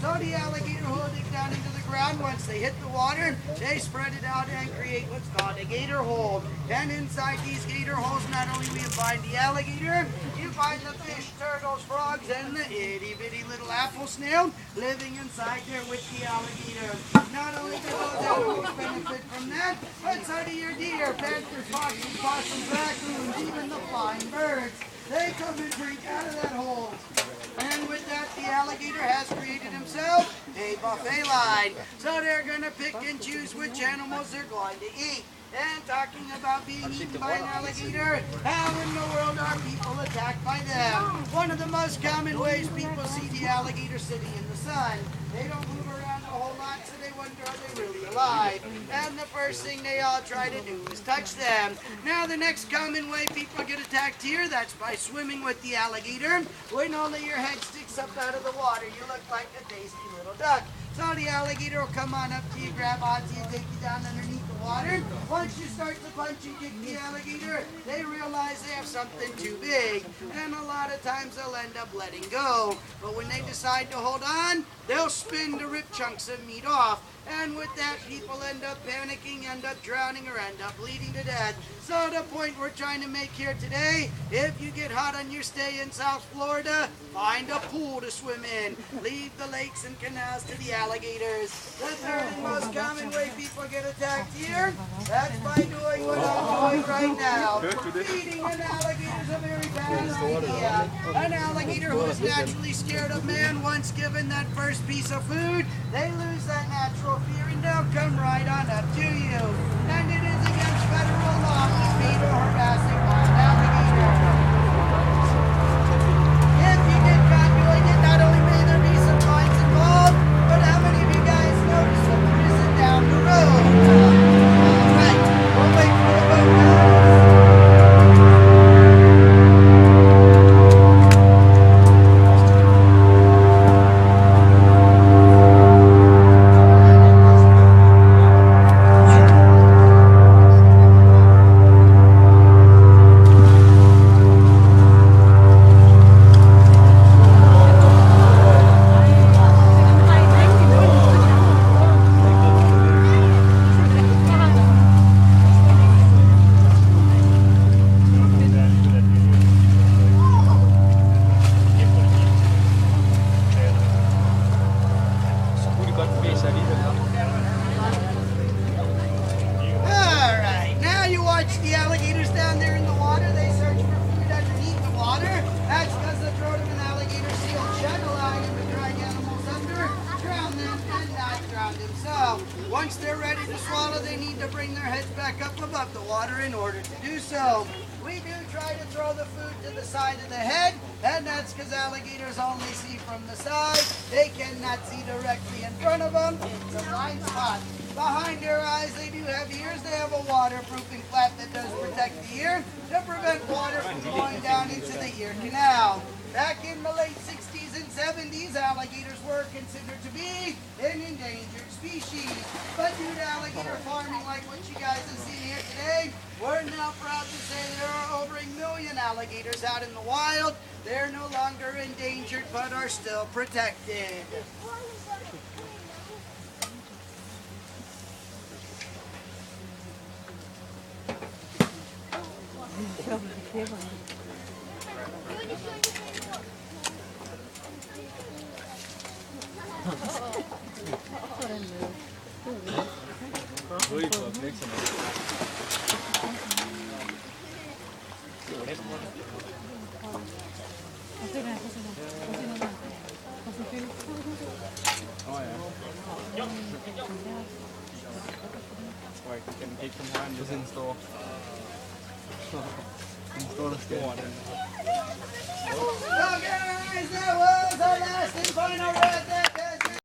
So the alligator will dig down into the ground. Once they hit the water, they spread it out and create what's called a gator hole. And inside these gator holes, not only will you find the alligator, you find the fish, turtles, frogs, and the itty bitty little apple snail living inside there with the alligator. Not only do those animals benefit from that, but so do your deer, panthers, foxes, possums, raccoons, even the flying birds. They come and drink out of that hole. And with that, the alligator has created himself a buffet line. So they're going to pick and choose which animals they're going to eat. And talking about being eaten by an alligator, how in the world are people attacked by them? One of the most common ways people see the alligator sitting in the sun. They don't move around a whole lot, so they wonder are they really alive. And the first thing they all try to do is touch them. Now the next common way people get attacked here, that's by swimming with the alligator. When only your head sticks up out of the water, you look like a tasty little duck. So the alligator will come on up to you, grab onto you, take you down underneath the water. Once you start to punch and kick the alligator, they realize they have something too big. And a lot of times they'll end up letting go. But when they decide to hold on, they'll spin to rip chunks of meat off. And with that, people end up panicking, end up drowning, or end up bleeding to death. So the point we're trying to make here today, if you get hot on your stay in South Florida, find a pool to swim in. Leave the lakes and canals to the alligators. The third and most common way people get attacked here, that's by doing what I'm doing right now. Feeding an alligator is a very bad idea. An alligator who is naturally scared of man, once given that first piece of food, they lose that natural fear and they'll come right on up to you. And it is against federal law to feed or harass a wild alligator. If you get caught doing it, not only may there be some fines involved, but how many of you guys notice the prison down the road? Alright, we'll wait for the boat now. The alligators down there in the water, they search for food underneath the water. That's because the throat of an alligator sealed shut, allowing him to drag animals under, drown them, and not drown themselves. Once they're ready to swallow, they need to bring their heads back up above the water in order to do so. We do try to throw the food to the side of the head, and that's because alligators only see from the side. They cannot see directly in front of them. It's a blind spot. Behind their eyes, they do have ears. They have a waterproofing flap that does protect the ear to prevent water from going down into the ear canal. Back in the late 60s and 70s, alligators were considered to be an endangered species. But due to alligator farming like what you guys have seen here today, we're now proud to say there are over 1 million alligators out in the wild. They're no longer endangered but are still protected. So guys, that was our last and final red.